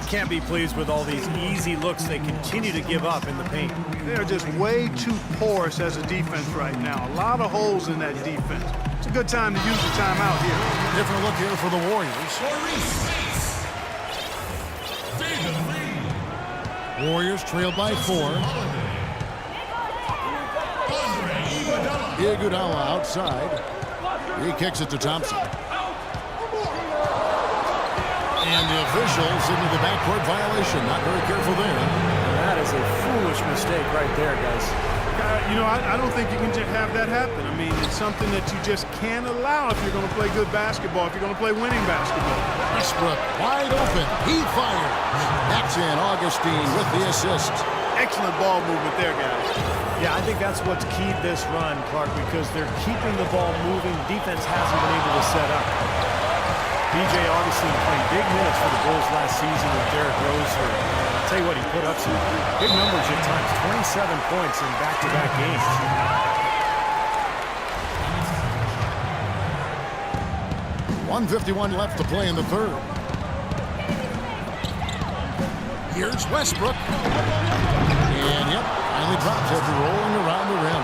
Can't be pleased with all these easy looks they continue to give up in the paint. They're just way too porous as a defense right now. A lot of holes in that defense. It's a good time to use the timeout here. Different look here for the Warriors. Warriors trailed by 4. Iguodala outside. He kicks it to Thompson. And the officials into the backcourt violation. Not very careful there. That is a foolish mistake right there, guys. You know, I don't think you can just have that happen. I mean, it's something that you just can't allow if you're going to play good basketball, if you're going to play winning basketball. Westbrook wide open. He fires. That's in. Augustine with the assist. Excellent ball movement there, guys. Yeah, I think that's what's keyed this run, Clark, because they're keeping the ball moving. Defense hasn't been able to set up. B.J. Augustine played big minutes for the Bulls last season with Derrick Rose. I'll tell you what, he put up some big numbers at times. 27 points in back-to-back games. 1:51 left to play in the third. Here's Westbrook. And, yep, finally drops after rolling around the rim.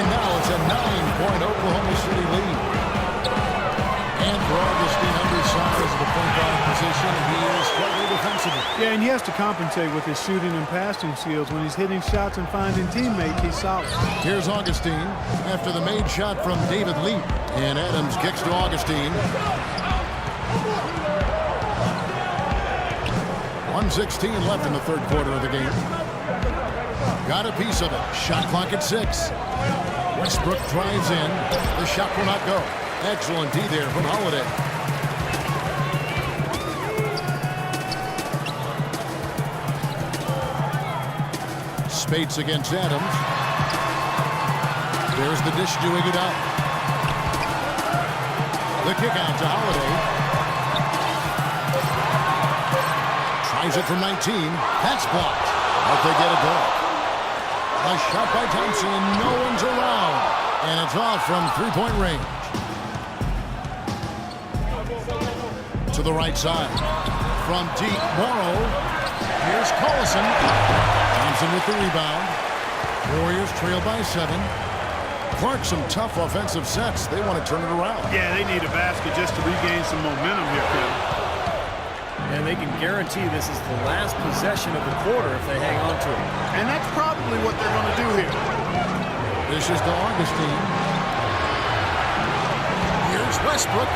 And now it's a 9-point Oklahoma City lead. And for Augustine, undersized the point guard position, and he is struggling defensively. Yeah, and he has to compensate with his shooting and passing skills. When he's hitting shots and finding teammates, he's solid. Here's Augustine after the made shot from David Lee. And Adams kicks to Augustine. 1:16 left in the third quarter of the game. Got a piece of it. Shot clock at 6. Westbrook drives in. The shot will not go. Excellent D there from Holiday. Spates against Adams. There's the dish to Iguodala. The kick out to Holiday. Tries it from 19. That's blocked. But they get it back. A shot by Thompson. No one's around. And it's off from three-point range. To the right side. From deep, Morrow. Here's Collison. Thompson with the rebound. Warriors trail by 7. Clark, some tough offensive sets. They want to turn it around. Yeah, they need a basket just to regain some momentum here, Kevin. And they can guarantee this is the last possession of the quarter if they hang on to it. And that's probably what they're going to do here. This is to Augustine. Here's Westbrook.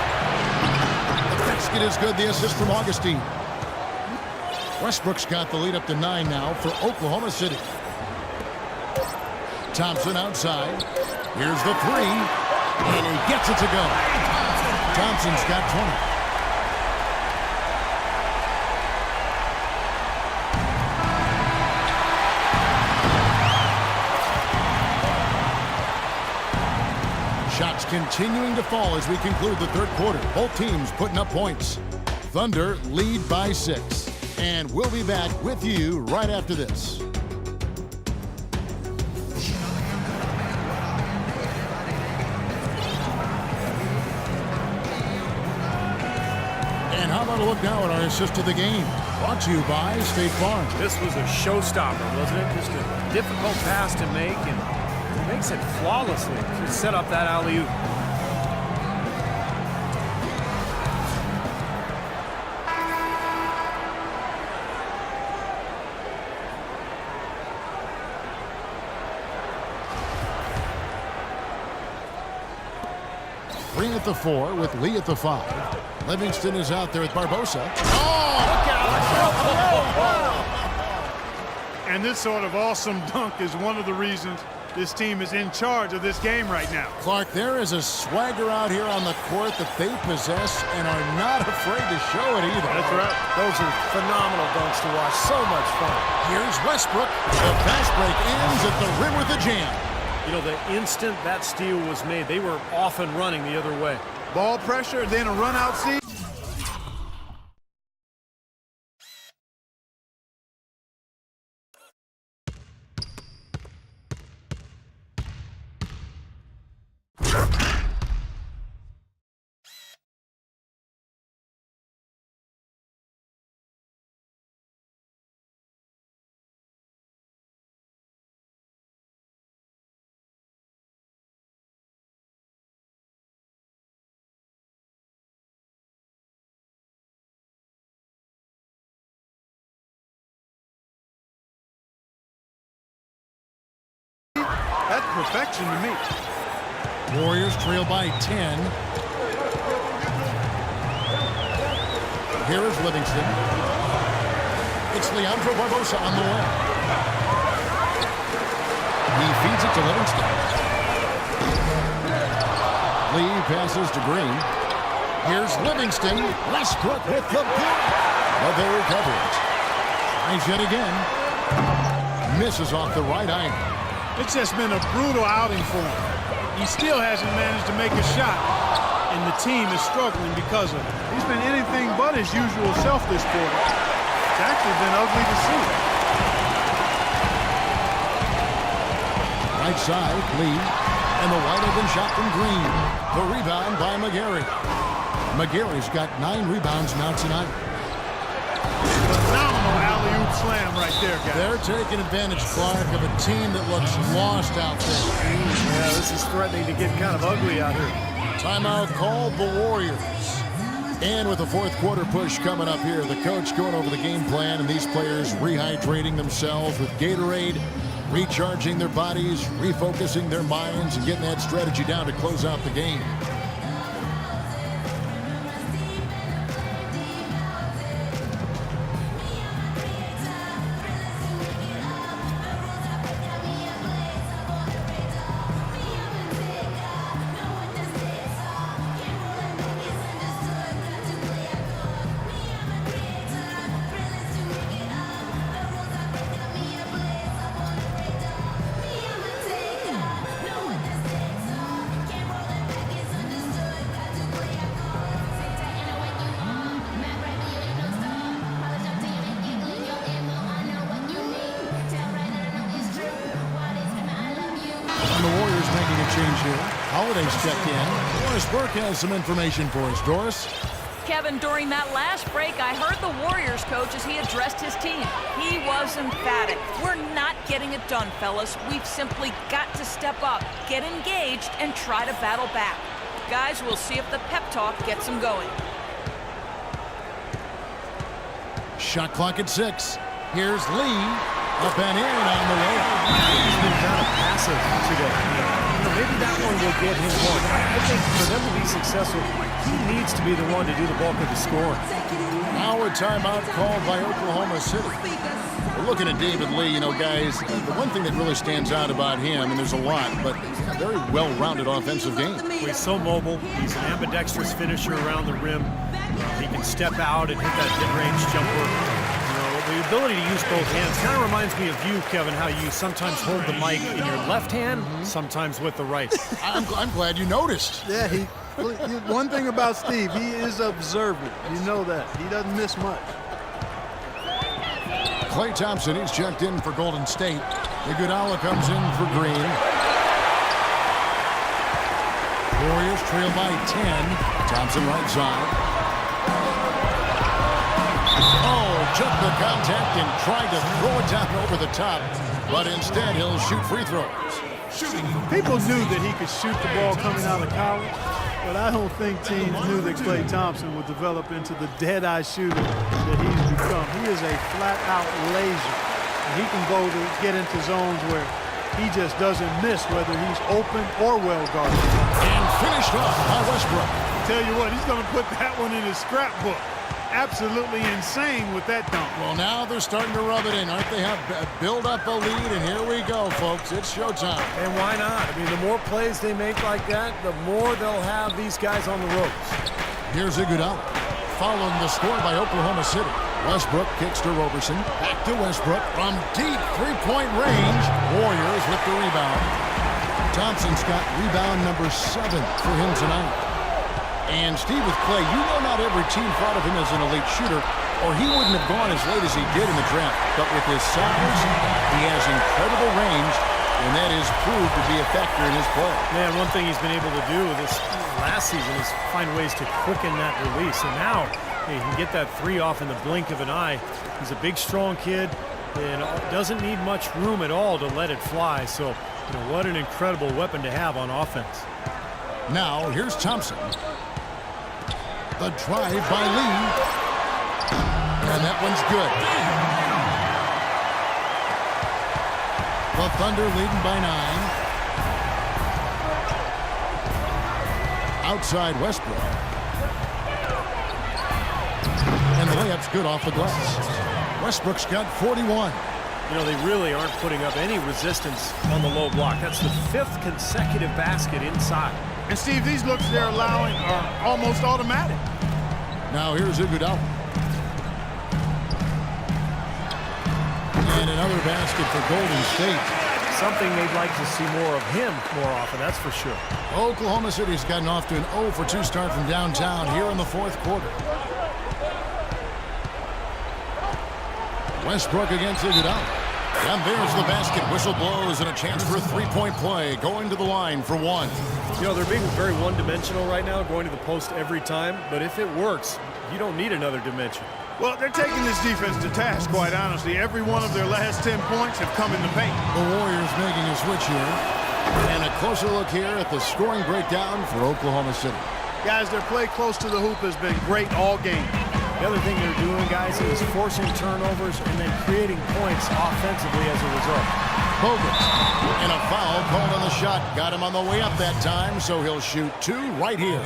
The basket is good. The assist from Augustine. Westbrook's got the lead up to 9 now for Oklahoma City. Thompson outside. Here's the 3. And he gets it to go. Thompson's got 20. Shots continuing to fall as we conclude the third quarter. Both teams putting up points. Thunder lead by 6. And we'll be back with you right after this. And how about a look now at our assist of the game? Brought to you by State Farm. This was a showstopper, wasn't it? Just a difficult pass to make, and he makes it flawlessly to set up that alley-oop. Green at the 4 with Lee at the 5. Livingston is out there with Barbosa. Oh, look out! And this sort of awesome dunk is one of the reasons this team is in charge of this game right now. Clark, there is a swagger out here on the court that they possess and are not afraid to show it either. That's right. Those are phenomenal dunks to watch. So much fun. Here's Westbrook. The fast break ends at the rim with a jam. You know, the instant that steal was made, they were off and running the other way. Ball pressure, then a run-out seat. perfection to me. Warriors trail by 10. Here is Livingston. It's Leandro Barbosa on the way. He feeds it to Livingston. Lee passes to Green. Here's Livingston. Westbrook with the block. But they recover it. Tries yet again. Misses off the right angle. It's just been a brutal outing for him. He still hasn't managed to make a shot, and the team is struggling because of it. He's been anything but his usual self this quarter. It's actually been ugly to see. Right side, Lee. And the wide open shot from Green. The rebound by McGarry. McGarry's got 9 rebounds now tonight. Phenomenal alley-oop slam right there, guys. They're taking advantage, Clark, of a team that looks lost out there. Yeah, this is threatening to get kind of ugly out here. Timeout called the Warriors. And with the fourth quarter push coming up here, the coach going over the game plan and these players rehydrating themselves with Gatorade, recharging their bodies, refocusing their minds, and getting that strategy down to close out the game. Holiday's checked in. Doris Burke has some information for us. Doris? Kevin, during that last break, I heard the Warriors coach as he addressed his team. He was emphatic. We're not getting it done, fellas. We've simply got to step up, get engaged, and try to battle back. Guys, we'll see if the pep talk gets them going. Shot clock at 6. Here's Lee. Up and in on the way. He's been kind of passive today. Maybe that one will get him one. I think for them to be successful, he needs to be the one to do the bulk of the scoring. Now a timeout called by Oklahoma City. We're looking at David Lee. You know, guys, the one thing that really stands out about him, and there's a lot, but he's got a very well-rounded offensive game. He's so mobile. He's an ambidextrous finisher around the rim. He can step out and hit that mid-range jumper. The ability to use both hands kind of reminds me of you, Kevin, how you sometimes hold the mic in your left hand, sometimes with the right. I'm glad you noticed. Yeah, one thing about Steve, he is observant. You know that. He doesn't miss much. Klay Thompson, he's checked in for Golden State. Iguodala comes in for Green. Warriors trail by 10. Thompson right side. Took the contact and tried to throw it down over the top, but instead he'll shoot free throws. People knew that he could shoot the ball coming out of college, but I don't think teams knew that Klay Thompson would develop into the dead-eye shooter that he's become. He is a flat-out laser, and he can go to get into zones where he just doesn't miss, whether he's open or well-guarded. And finished off by Westbrook. Tell you what, he's going to put that one in his scrapbook. Absolutely insane with that dunk. Well, now they're starting to rub it in, aren't they? Have build up a lead, and here we go, folks. It's showtime. And why not? I mean, the more plays they make like that, the more they'll have these guys on the ropes. Here's Iguodala, following the score by Oklahoma City. Westbrook kicks to Roberson. Back to Westbrook from deep three-point range. Warriors with the rebound. Thompson's got rebound number 7 for him tonight. And Steve, with Klay, you know not every team thought of him as an elite shooter, or he wouldn't have gone as late as he did in the draft. But with his size, he has incredible range, and that is proved to be a factor in his play. Man, one thing he's been able to do this last season is find ways to quicken that release. And now he can get that 3 off in the blink of an eye. He's a big, strong kid and doesn't need much room at all to let it fly. So, what an incredible weapon to have on offense. Now, here's Thompson. The drive by Lee. And that one's good. The Thunder leading by 9. outside Westbrook. And the layup's good off the glass. Westbrook's got 41. You know, they really aren't putting up any resistance on the low block. That's the 5th consecutive basket inside. And Steve, these looks they're allowing are almost automatic. Now here's Iguodala. And another basket for Golden State. Something they'd like to see more of him more often, that's for sure. Oklahoma City's gotten off to an 0-for-2 start from downtown here in the 4th quarter. Westbrook against Iguodala. And there's the basket. Whistle blows and a chance for a three-point play. Going to the line for one. You know, they're being very one-dimensional right now, going to the post every time. But if it works, you don't need another dimension. Well, they're taking this defense to task, quite honestly. Every one of their last 10 points have come in the paint. The Warriors making a switch here. And a closer look here at the scoring breakdown for Oklahoma City. Guys, their play close to the hoop has been great all game. The other thing they're doing, guys, is forcing turnovers and then creating points offensively as a result. Bogut. And a foul called on the shot. Got him on the way up that time, so he'll shoot 2 right here.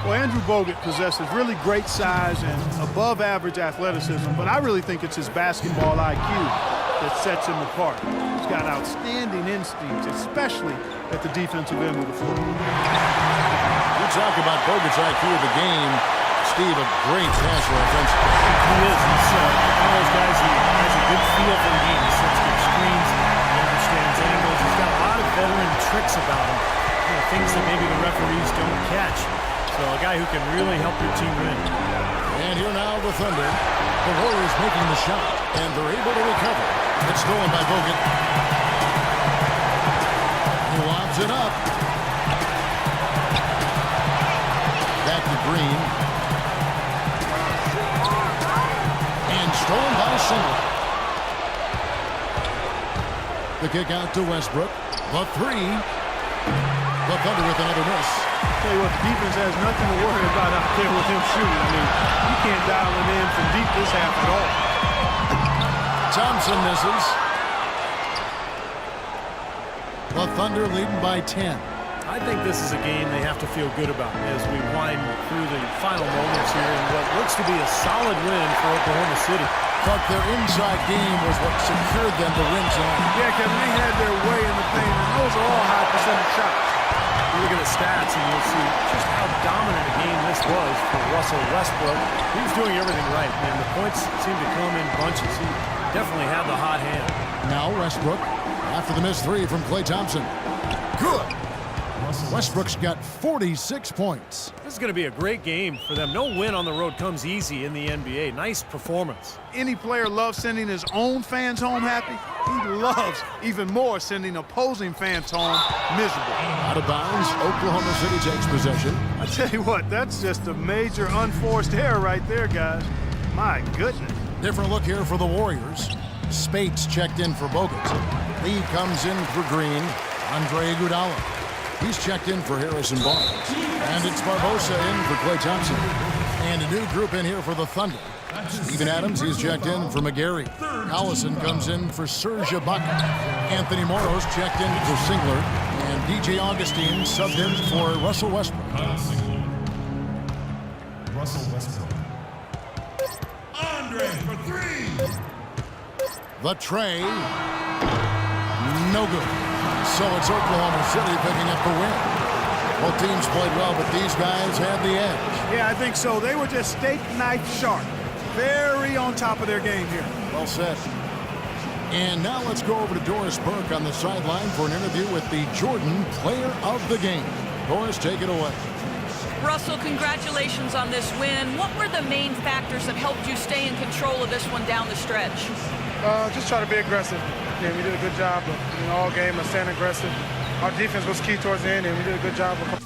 Well, Andrew Bogut possesses really great size and above-average athleticism, but I really think it's his basketball IQ that sets him apart. He's got outstanding instincts, especially at the defensive end of the floor. You talk about Bogut's IQ of the game. Steve, a great passer offensively. He is. He's one of those guys who has a good feel for the game. He sets good screens. He understands angles. He's got a lot of veteran tricks about him. You know, things that maybe the referees don't catch. So a guy who can really help your team win. And here now the Thunder. The Warriors making the shot, and they're able to recover. It's stolen by Bogut. He lobs it up. Back to Green. And stolen by Single. The kick out to Westbrook. The 3. The Thunder with another miss. Tell you what, the defense has nothing to worry about out there with him shooting. I mean, you can't dial him in from deep this half at all. Thompson misses. The Thunder leading by 10. I think this is a game they have to feel good about as we wind through the final moments here in what looks to be a solid win for Oklahoma City. But their inside game was what secured them the win zone. Yeah, Kevin, they had their way in the paint, and those are all high percentage shots. You look at the stats and you'll see just how dominant a game this was for Russell Westbrook. He was doing everything right, and the points seemed to come in bunches. He definitely had the hot hand. Now Westbrook after the missed 3 from Klay Thompson. Good. Westbrook's got 46 points. This is going to be a great game for them. No win on the road comes easy in the NBA. Nice performance. Any player loves sending his own fans home happy. He loves even more sending opposing fans home miserable. Out of bounds, Oklahoma City takes possession. I tell you what, that's just a major unforced error right there, guys. My goodness. Different look here for the Warriors. Spates checked in for Bogut. Lee comes in for Green. Andre Iguodala. He's checked in for Harrison Barnes. And it's Barbosa in for Klay Thompson. And a new group in here for the Thunder. Steven Adams, he's checked in for McGarry. Allison comes in for Serge Ibaka. Anthony Morrow's checked in for Singler. And DJ Augustine subbed in for Russell Westbrook. Russell Westbrook. Andre for 3. The tray. No good. So it's Oklahoma City picking up the win. Both teams played well, but these guys had the edge. Yeah, I think so. They were just steak knife sharp. Very on top of their game here. Well said. And now let's go over to Doris Burke on the sideline for an interview with the Jordan Player of the Game. Doris, take it away. Russell, congratulations on this win. What were the main factors that helped you stay in control of this one down the stretch? Just try to be aggressive. Yeah, we did a good job of all game of staying aggressive. Our defense was key towards the end, and we did a good job of